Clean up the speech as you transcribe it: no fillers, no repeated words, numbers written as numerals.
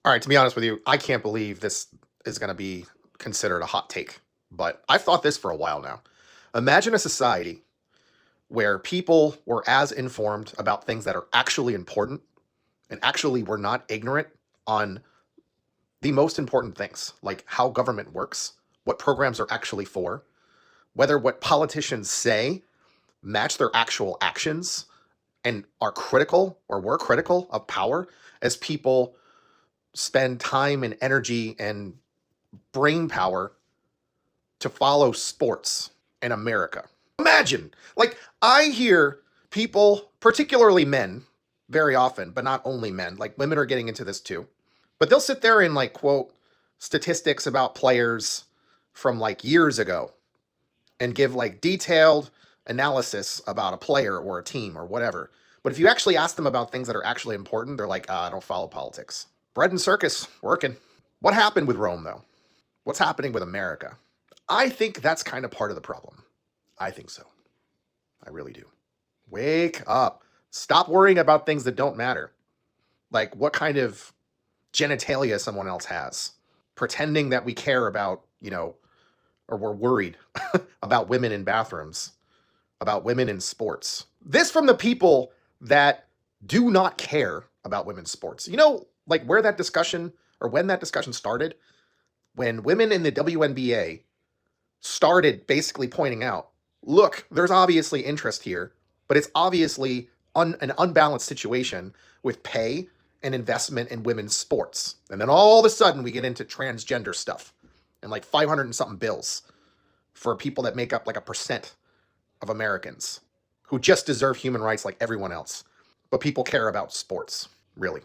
All right, to be honest with you, I can't believe this is going to be considered a hot take, but I've thought this for a while now. Imagine a society where people were as informed about things that are actually important and actually were not ignorant on the most important things, like how government works, what programs are actually for, whether what politicians say match their actual actions and are critical or were critical of power as people spend time and energy and brain power to follow sports in America. Imagine, like, I hear people, particularly men, very often, but not only men, like women are getting into this too, but they'll sit there and like quote statistics about players from like years ago and give like detailed analysis about a player or a team or whatever. But if you actually ask them about things that are actually important, they're like, I don't follow politics. Bread and circus, working. What happened with Rome, though? What's happening with America? I think that's kind of part of the problem. I think so. I really do. Wake up. Stop worrying about things that don't matter. Like what kind of genitalia someone else has. Pretending that we care about, or we're worried about women in bathrooms, about women in sports. This from the people that do not care about women's sports. Like where that discussion or when that discussion started, when women in the WNBA started basically pointing out, look, there's obviously interest here, but it's obviously an unbalanced situation with pay and investment in women's sports. And then all of a sudden we get into transgender stuff and like 500 and something bills for people that make up like a percent of Americans who just deserve human rights like everyone else. But people care about sports, really.